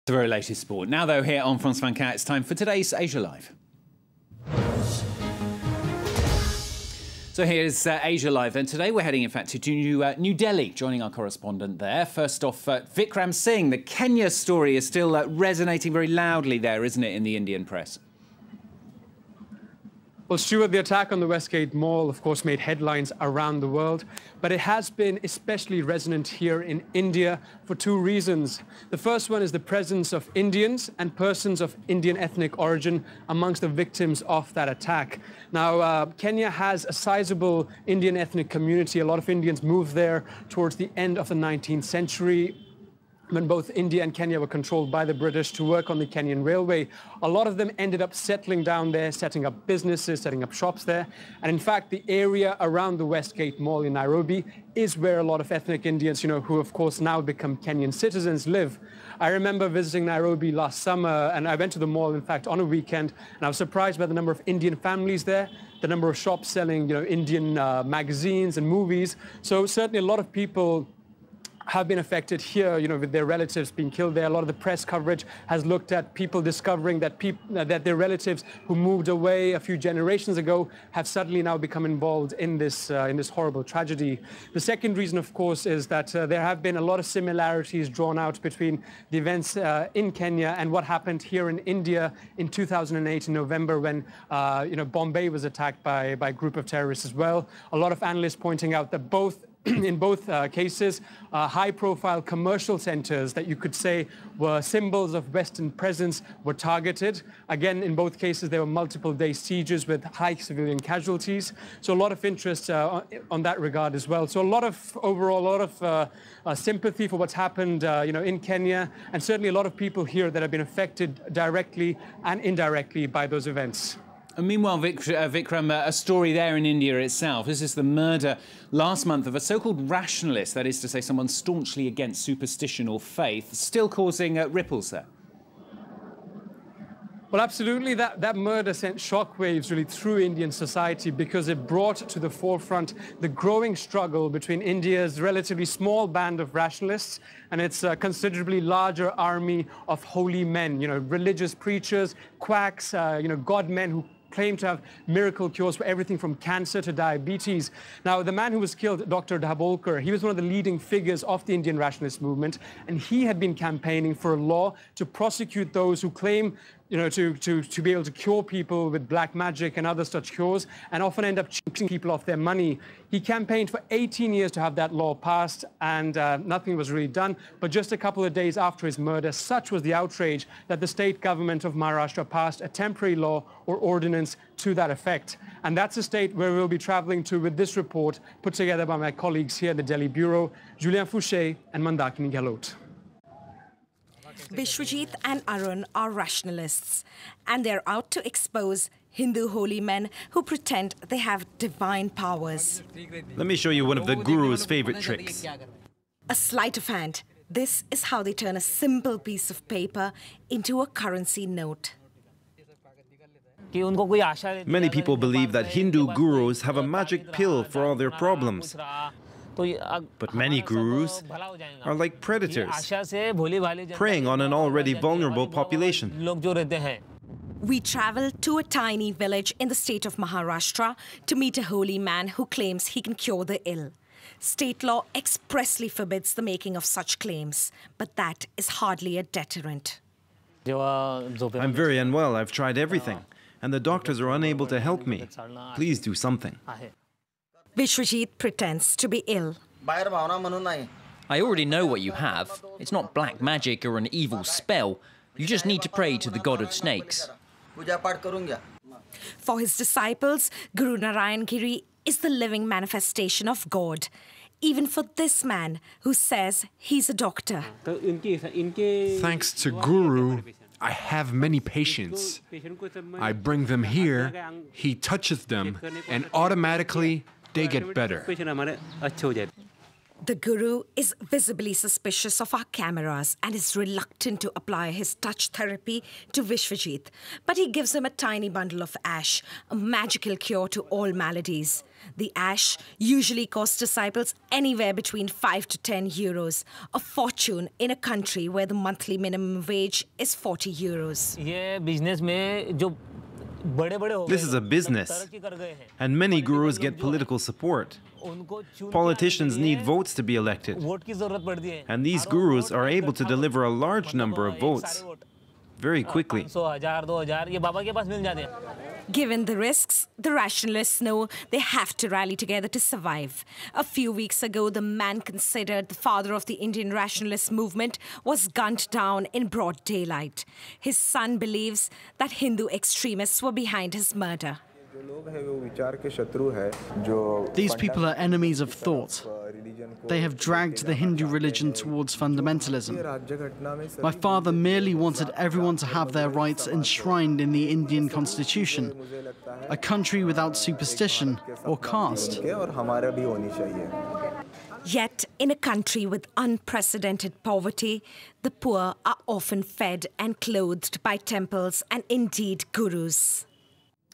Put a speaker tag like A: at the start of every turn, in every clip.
A: The very latest sport. Now, though, here on France 24, it's time for today's Asia Live. So here's Asia Live, and today we're heading, in fact, to New Delhi, joining our correspondent there. First off, Vikram Singh. The Kenya story is still resonating very loudly there, isn't it, in the Indian press?
B: Well, Stuart, the attack on the Westgate Mall, of course, made headlines around the world, but it has been especially resonant here in India for two reasons. The first one is the presence of Indians and persons of Indian ethnic origin amongst the victims of that attack. Now, Kenya has a sizable Indian ethnic community. A lot of Indians moved there towards the end of the 19th century, when both India and Kenya were controlled by the British, to work on the Kenyan railway. A lot of them ended up settling down there, setting up businesses, setting up shops there. And in fact, the area around the Westgate Mall in Nairobi is where a lot of ethnic Indians, who of course now become Kenyan citizens, live. I remember visiting Nairobi last summer, and I went to the mall, in fact, on a weekend, and I was surprised by the number of Indian families there, the number of shops selling, Indian magazines and movies. So certainly a lot of people have been affected here, with their relatives being killed there. A lot of the press coverage has looked at people discovering that their relatives who moved away a few generations ago have suddenly now become involved in this horrible tragedy. The second reason, of course, is that there have been a lot of similarities drawn out between the events in Kenya and what happened here in India in 2008 in November, when Bombay was attacked by a group of terrorists as well. A lot of analysts pointing out that in both cases, high-profile commercial centers that you could say were symbols of Western presence were targeted. Again, in both cases, there were multiple-day sieges with high civilian casualties. So a lot of interest on that regard as well. So overall, a lot of sympathy for what's happened, in Kenya, and certainly a lot of people here that have been affected directly and indirectly by those events.
A: And meanwhile, Vikram, a story there in India itself. This is the murder last month of a so-called rationalist, that is to say someone staunchly against superstition or faith, still causing ripples there.
B: Well, absolutely. That murder sent shockwaves really through Indian society, because it brought to the forefront the growing struggle between India's relatively small band of rationalists and its considerably larger army of holy men, religious preachers, quacks, God-men who claim to have miracle cures for everything from cancer to diabetes. Now, the man who was killed, Dr. Dabholkar, he was one of the leading figures of the Indian rationalist movement, and he had been campaigning for a law to prosecute those who claim to be able to cure people with black magic and other such cures, and often end up cheating people off their money. He campaigned for 18 years to have that law passed, and nothing was really done. But just a couple of days after his murder, such was the outrage that the state government of Maharashtra passed a temporary law or ordinance to that effect. And that's a state where we'll be traveling to with this report put together by my colleagues here at the Delhi Bureau, Julien Fouché and Mandakini Gehlot.
C: Bishwajit and Arun are rationalists, and they're out to expose Hindu holy men who pretend they have divine powers.
D: Let me show you one of the guru's favorite tricks.
C: A sleight of hand. This is how they turn a simple piece of paper into a currency note.
D: Many people believe that Hindu gurus have a magic pill for all their problems. But many gurus are like predators, preying on an already vulnerable population.
C: We travel to a tiny village in the state of Maharashtra to meet a holy man who claims he can cure the ill. State law expressly forbids the making of such claims, but that is hardly a deterrent.
D: I'm very unwell. I've tried everything, and the doctors are unable to help me. Please do something.
C: Vishwajit pretends to be ill.
E: I already know what you have. It's not black magic or an evil spell. You just need to pray to the god of snakes.
C: For his disciples, Guru Narayan Giri is the living manifestation of God, even for this man who says he's a doctor.
F: Thanks to Guru, I have many patients. I bring them here, he touches them, and automatically they get better.
C: The guru is visibly suspicious of our cameras and is reluctant to apply his touch therapy to Vishwajit. But he gives him a tiny bundle of ash, a magical cure to all maladies. The ash usually costs disciples anywhere between 5 to 10 euros, a fortune in a country where the monthly minimum wage is 40 euros.
D: This is a business, and many gurus get political support. Politicians need votes to be elected, and these gurus are able to deliver a large number of votes very quickly.
C: Given the risks, the rationalists know they have to rally together to survive. A few weeks ago, the man considered the father of the Indian rationalist movement was gunned down in broad daylight. His son believes that Hindu extremists were behind his murder.
G: These people are enemies of thought. They have dragged the Hindu religion towards fundamentalism. My father merely wanted everyone to have their rights enshrined in the Indian constitution, a country without superstition or caste.
C: Yet, in a country with unprecedented poverty, the poor are often fed and clothed by temples and indeed gurus.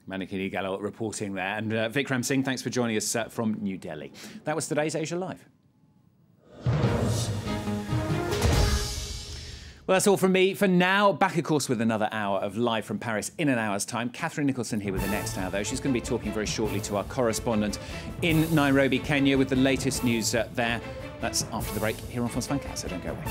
A: Manikini Galot reporting there. And Vikram Singh, thanks for joining us from New Delhi. That was today's Asia Live. Well, that's all from me for now. Back, of course, with another hour of Live from Paris in an hour's time. Catherine Nicholson here with the next hour, though. She's going to be talking very shortly to our correspondent in Nairobi, Kenya, with the latest news there. That's after the break here on France 24, so don't go away.